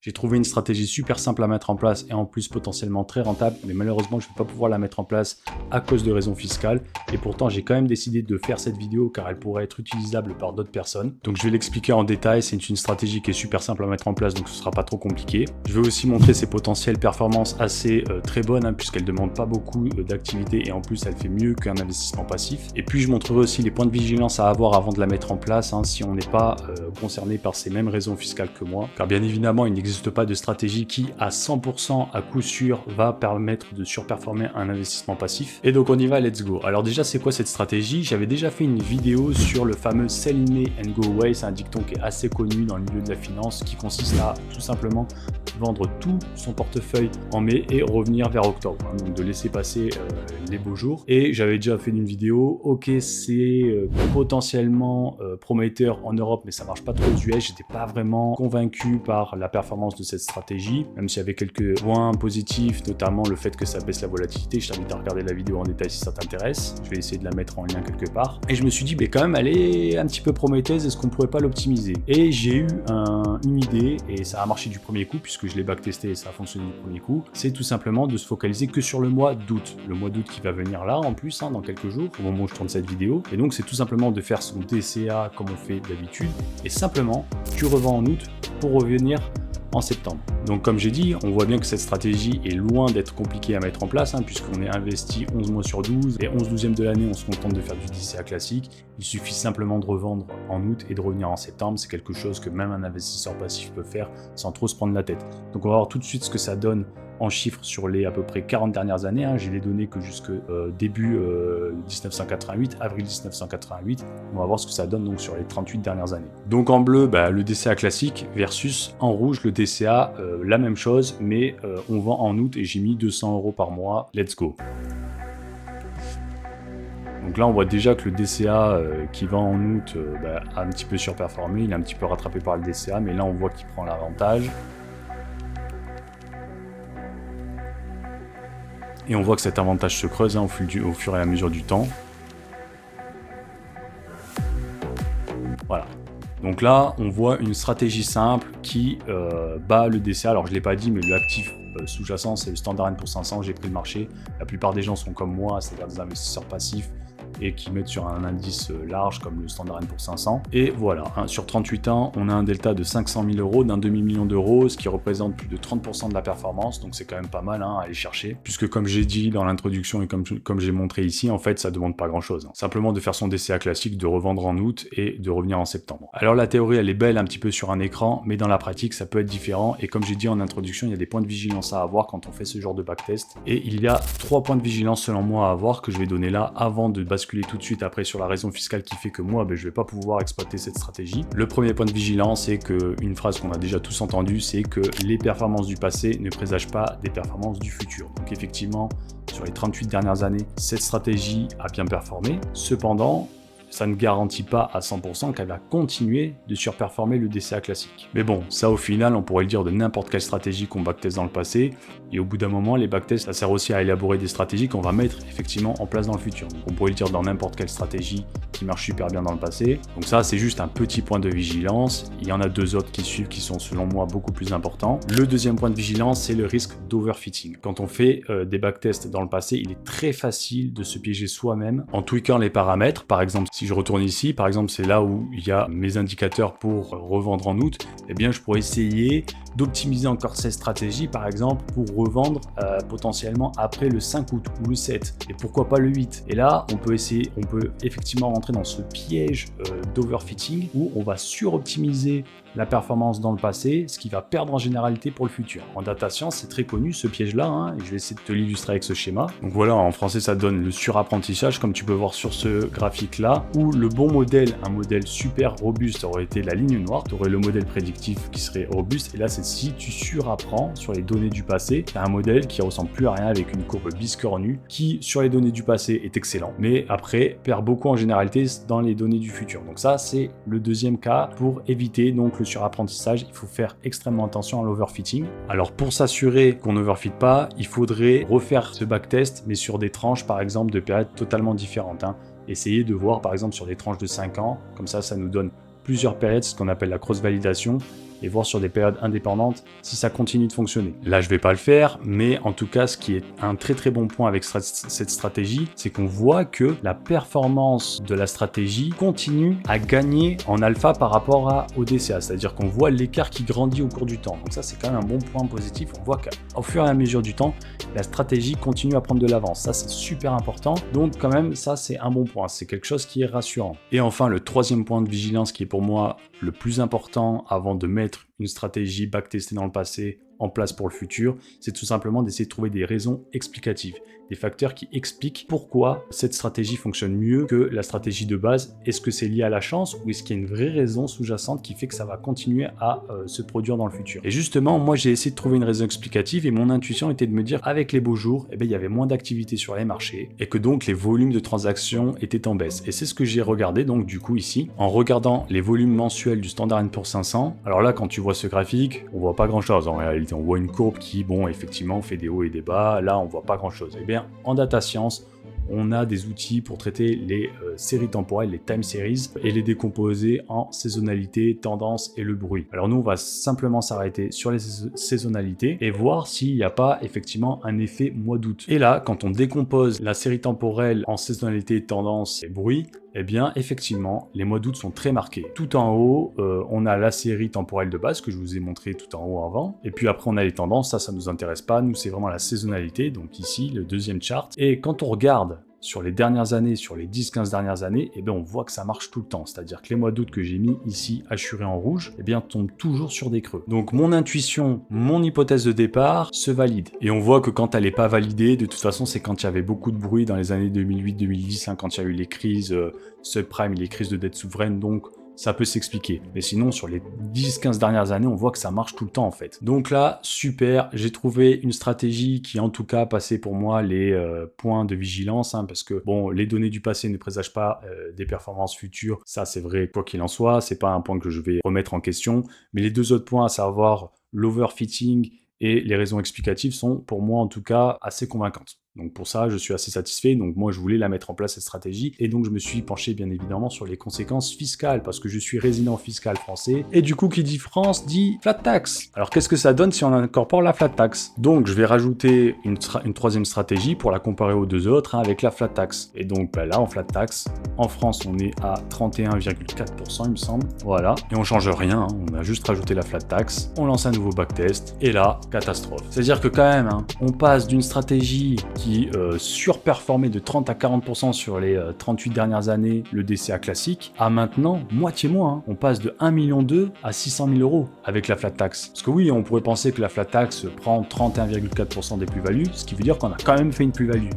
J'ai trouvé une stratégie super simple à mettre en place et en plus potentiellement très rentable, mais malheureusement je ne vais pas pouvoir la mettre en place à cause de raisons fiscales. Et pourtant j'ai quand même décidé de faire cette vidéo car elle pourrait être utilisable par d'autres personnes. Donc je vais l'expliquer en détail, c'est une stratégie qui est super simple à mettre en place, donc ce sera pas trop compliqué. Je vais aussi montrer ses potentielles performances assez très bonnes, hein, puisqu'elle ne demande pas beaucoup d'activité et en plus elle fait mieux qu'un investissement passif. Et puis je montrerai aussi les points de vigilance à avoir avant de la mettre en place, hein, si on n'est pas concerné par ces mêmes raisons fiscales que moi. Car bien évidemment il n'existe pas de stratégie qui à 100% à coup sûr va permettre de surperformer un investissement passif. Et donc on y va, let's go. Alors déjà c'est quoi cette stratégie? J'avais déjà fait une vidéo sur le fameux Sell in May and Go Away, c'est un dicton qui est assez connu dans le milieu de la finance qui consiste à tout simplement vendre tout son portefeuille en mai et revenir vers octobre, hein, donc de laisser passer les beaux jours. Et j'avais déjà fait une vidéo, ok c'est potentiellement prometteur en Europe mais ça marche pas trop aux US, j'étais pas vraiment convaincu par la performance de cette stratégie, même s'il y avait quelques points positifs, notamment le fait que ça baisse la volatilité. Je t'invite à regarder la vidéo en détail si ça t'intéresse, je vais essayer de la mettre en lien quelque part. Et je me suis dit, mais quand même elle est un petit peu prometteuse, est-ce qu'on pourrait pas l'optimiser? Et j'ai eu une idée, et ça a marché du premier coup, puisque je l'ai backtesté et ça a fonctionné du premier coup, c'est tout simplement de se focaliser que sur le mois d'août. Le mois d'août qui va venir là, en plus, hein, dans quelques jours, au moment où je tourne cette vidéo. Et donc c'est tout simplement de faire son DCA comme on fait d'habitude, et simplement, tu revends en août pour revenir en septembre. Donc comme j'ai dit, on voit bien que cette stratégie est loin d'être compliquée à mettre en place, hein, puisqu'on est investi 11 mois sur 12, et 11/12e de l'année, on se contente de faire du DCA classique. Il suffit simplement de revendre en août et de revenir en septembre. C'est quelque chose que même un investisseur passif peut faire sans trop se prendre la tête. Donc on va voir tout de suite ce que ça donne en chiffres sur les à peu près 40 dernières années, hein. J'ai les données que jusque début 1988, avril 1988. On va voir ce que ça donne donc sur les 38 dernières années. Donc en bleu, le DCA classique versus en rouge le DCA, la même chose, mais on vend en août et j'ai mis 200 € par mois. Let's go. Donc là, on voit déjà que le DCA qui vend en août a un petit peu surperformé, il est un petit peu rattrapé par le DCA, mais là on voit qu'il prend l'avantage. Et on voit que cet avantage se creuse, hein, au fur et à mesure du temps. Voilà. Donc là, on voit une stratégie simple qui bat le DCA. Alors je ne l'ai pas dit, mais l'actif sous-jacent, c'est le Standard & Poor's 500. J'ai pris le marché. La plupart des gens sont comme moi, c'est-à-dire des investisseurs passifs et qui mettent sur un indice large comme le Standard & Poor's 500. Et voilà, hein, sur 38 ans, on a un delta de 500 000 €, d'un demi-million d'euros, ce qui représente plus de 30% de la performance. Donc c'est quand même pas mal, hein, à aller chercher. Puisque comme j'ai dit dans l'introduction et comme j'ai montré ici, en fait, ça demande pas grand-chose, hein. Simplement de faire son DCA classique, de revendre en août et de revenir en septembre. Alors la théorie, elle est belle un petit peu sur un écran, mais dans la pratique, ça peut être différent. Et comme j'ai dit en introduction, il y a des points de vigilance à avoir quand on fait ce genre de backtest. Et il y a 3 points de vigilance selon moi à avoir que je vais donner là avant de basculer tout de suite après sur la raison fiscale qui fait que moi je vais pas pouvoir exploiter cette stratégie. Le premier point de vigilance, c'est une phrase qu'on a déjà tous entendue, c'est que les performances du passé ne présagent pas des performances du futur. Donc effectivement, sur les 38 dernières années, cette stratégie a bien performé. Cependant, ça ne garantit pas à 100% qu'elle va continuer de surperformer le DCA classique. Mais bon, ça au final, on pourrait le dire de n'importe quelle stratégie qu'on backteste dans le passé, et au bout d'un moment, les backtests, ça sert aussi à élaborer des stratégies qu'on va mettre effectivement en place dans le futur. Donc on pourrait le dire dans n'importe quelle stratégie qui marche super bien dans le passé. Donc ça, c'est juste un petit point de vigilance. Il y en a 2 autres qui suivent qui sont selon moi beaucoup plus importants. Le deuxième point de vigilance, c'est le risque d'overfitting. Quand on fait des backtests dans le passé, il est très facile de se piéger soi-même en tweakant les paramètres. Par exemple, si je retourne ici, par exemple, c'est là où il y a mes indicateurs pour revendre en août, eh bien je pourrais essayer d'optimiser encore cette stratégie, par exemple, pour revendre potentiellement après le 5 août ou le 7, et pourquoi pas le 8. Et là, on peut effectivement rentrer dans ce piège d'overfitting où on va suroptimiser la performance dans le passé, ce qui va perdre en généralité pour le futur. En data science, c'est très connu ce piège-là, hein, et je vais essayer de te l'illustrer avec ce schéma. Donc voilà, en français, ça donne le surapprentissage, comme tu peux voir sur ce graphique-là, où le bon modèle, un modèle super robuste, aurait été la ligne noire. Tu aurais le modèle prédictif qui serait robuste, et là, c'est si tu surapprends sur les données du passé, tu as un modèle qui ressemble plus à rien avec une courbe biscornue, qui, sur les données du passé, est excellent, mais après, perd beaucoup en généralité dans les données du futur. Donc ça, c'est le deuxième cas pour éviter donc le surapprentissage. Il faut faire extrêmement attention à l'overfitting. Alors pour s'assurer qu'on n'overfit pas, il faudrait refaire ce backtest, mais sur des tranches par exemple de périodes totalement différentes, hein. Essayez de voir par exemple sur des tranches de 5 ans, comme ça nous donne plusieurs périodes, ce qu'on appelle la cross-validation, et voir sur des périodes indépendantes si ça continue de fonctionner. Là, je vais pas le faire, mais en tout cas, ce qui est un très très bon point avec cette stratégie, c'est qu'on voit que la performance de la stratégie continue à gagner en alpha par rapport au DCA, c'est-à-dire qu'on voit l'écart qui grandit au cours du temps. Donc ça, c'est quand même un bon point positif. On voit qu'au fur et à mesure du temps, la stratégie continue à prendre de l'avance. Ça, c'est super important. Donc quand même, ça, c'est un bon point. C'est quelque chose qui est rassurant. Et enfin, le troisième point de vigilance qui est pour moi le plus important avant de mettre une stratégie backtestée dans le passé en place pour le futur, c'est tout simplement d'essayer de trouver des raisons explicatives, des facteurs qui expliquent pourquoi cette stratégie fonctionne mieux que la stratégie de base. Est-ce que c'est lié à la chance ou est-ce qu'il y a une vraie raison sous-jacente qui fait que ça va continuer à se produire dans le futur? Et justement, moi j'ai essayé de trouver une raison explicative et mon intuition était de me dire avec les beaux jours, eh bien, il y avait moins d'activité sur les marchés et que donc les volumes de transactions étaient en baisse. Et c'est ce que j'ai regardé donc du coup ici, en regardant les volumes mensuels du Standard & Poor's 500. Alors là, quand tu vois ce graphique, on voit pas grand-chose en réalité. On voit une courbe qui, bon, effectivement, fait des hauts et des bas. Là, on voit pas grand-chose. Eh bien, en data science, on a des outils pour traiter les séries temporelles, les time series, et les décomposer en saisonnalité, tendance et le bruit. Alors nous, on va simplement s'arrêter sur les saisonnalités et voir s'il n'y a pas effectivement un effet mois d'août. Et là, quand on décompose la série temporelle en saisonnalité, tendance et bruit, eh bien, effectivement, les mois d'août sont très marqués. Tout en haut, on a la série temporelle de base que je vous ai montré tout en haut avant. Et puis après, on a les tendances. Ça nous intéresse pas. Nous, c'est vraiment la saisonnalité. Donc ici, le deuxième chart. Et quand on regarde sur les dernières années, sur les 10-15 dernières années, eh bien, on voit que ça marche tout le temps. C'est-à-dire que les mois d'août que j'ai mis ici, assurés en rouge, eh bien, tombent toujours sur des creux. Donc, mon intuition, mon hypothèse de départ se valide. Et on voit que quand elle n'est pas validée, de toute façon, c'est quand il y avait beaucoup de bruit dans les années 2008-2010, hein, quand il y a eu les crises subprime, les crises de dette souveraine, donc ça peut s'expliquer. Mais sinon, sur les 10-15 dernières années, on voit que ça marche tout le temps en fait. Donc là, super, j'ai trouvé une stratégie qui en tout cas passait pour moi les points de vigilance, hein, parce que bon, les données du passé ne présagent pas des performances futures, ça c'est vrai quoi qu'il en soit, c'est pas un point que je vais remettre en question, mais les deux autres points, à savoir l'overfitting et les raisons explicatives, sont pour moi en tout cas assez convaincantes. Donc pour ça, je suis assez satisfait. Donc moi, je voulais la mettre en place, cette stratégie. Et donc, je me suis penché, bien évidemment, sur les conséquences fiscales, parce que je suis résident fiscal français. Et du coup, qui dit France, dit flat tax. Alors, qu'est-ce que ça donne si on incorpore la flat tax? Donc, je vais rajouter une troisième stratégie pour la comparer aux deux autres, hein, avec la flat tax. Et donc, bah, là, en flat tax, en France, on est à 31,4%, il me semble. Voilà. Et on change rien, hein. On a juste rajouté la flat tax. On lance un nouveau backtest. Et là, catastrophe. C'est-à-dire que quand même, hein, on passe d'une stratégie qui surperformait de 30 à 40% sur les 38 dernières années, le DCA classique, à maintenant moitié moins. Hein. On passe de 1,2 million à 600 000 euros avec la flat tax. Parce que oui, on pourrait penser que la flat tax prend 31,4% des plus-values, ce qui veut dire qu'on a quand même fait une plus-value.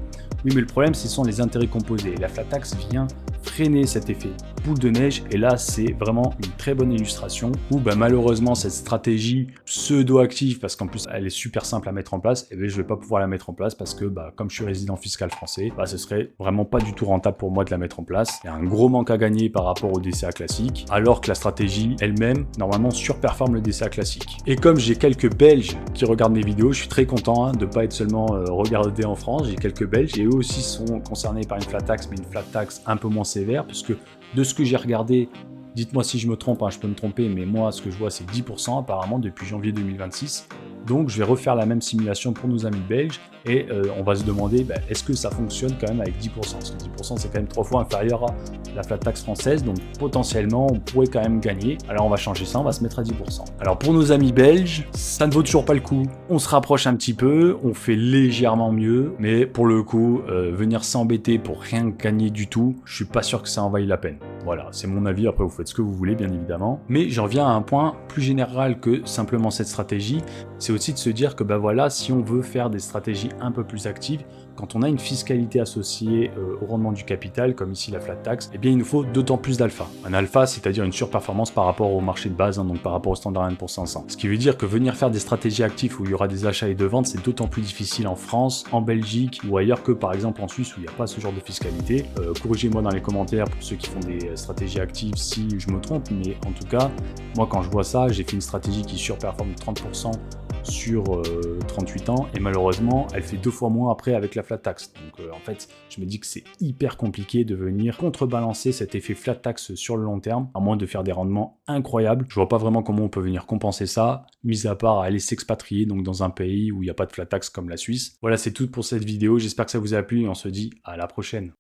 Oui, mais le problème, ce sont les intérêts composés. La flat tax vient freiner cet effet boule de neige, et là c'est vraiment une très bonne illustration où malheureusement cette stratégie pseudo-active, parce qu'en plus elle est super simple à mettre en place, et je vais pas pouvoir la mettre en place parce que comme je suis résident fiscal français, ce serait vraiment pas du tout rentable pour moi de la mettre en place. Il y a un gros manque à gagner par rapport au DCA classique, alors que la stratégie elle-même normalement surperforme le DCA classique. Et comme j'ai quelques Belges qui regardent mes vidéos, je suis très content de pas être seulement regardé en France. J'ai quelques Belges et eux aussi sont concernés par une flat tax, mais une flat tax un peu moins sévère, puisque de ce que j'ai regardé, dites-moi si je me trompe, je peux me tromper, mais moi ce que je vois c'est 10% apparemment depuis janvier 2026. Donc je vais refaire la même simulation pour nos amis belges et on va se demander est-ce que ça fonctionne quand même avec 10%, parce que 10% c'est quand même 3 fois inférieur à la flat tax française, donc potentiellement on pourrait quand même gagner. Alors on va changer ça, on va se mettre à 10%. Alors pour nos amis belges, ça ne vaut toujours pas le coup. On se rapproche un petit peu, on fait légèrement mieux, mais pour le coup, venir s'embêter pour rien gagner du tout, je suis pas sûr que ça en vaille la peine. Voilà, c'est mon avis, après vous faites ce que vous voulez bien évidemment. Mais j'en reviens à un point plus général que simplement cette stratégie, c'est aussi de se dire que voilà, si on veut faire des stratégies un peu plus actives, quand on a une fiscalité associée au rendement du capital, comme ici la flat tax, eh bien il nous faut d'autant plus d'alpha. Un alpha, c'est-à-dire une surperformance par rapport au marché de base, donc par rapport au Standard & Poor's 500. Ce qui veut dire que venir faire des stratégies actives où il y aura des achats et de ventes, c'est d'autant plus difficile en France, en Belgique ou ailleurs que par exemple en Suisse où il n'y a pas ce genre de fiscalité. Corrigez-moi dans les commentaires pour ceux qui font des stratégies actives si je me trompe, mais en tout cas, moi quand je vois ça, j'ai fait une stratégie qui surperforme 30% sur 38 ans, et malheureusement, elle fait 2 fois moins après avec la flat tax. Donc en fait, je me dis que c'est hyper compliqué de venir contrebalancer cet effet flat tax sur le long terme, à moins de faire des rendements incroyables. Je vois pas vraiment comment on peut venir compenser ça, mis à part aller s'expatrier donc dans un pays où il n'y a pas de flat tax comme la Suisse. Voilà, c'est tout pour cette vidéo, j'espère que ça vous a plu et on se dit à la prochaine.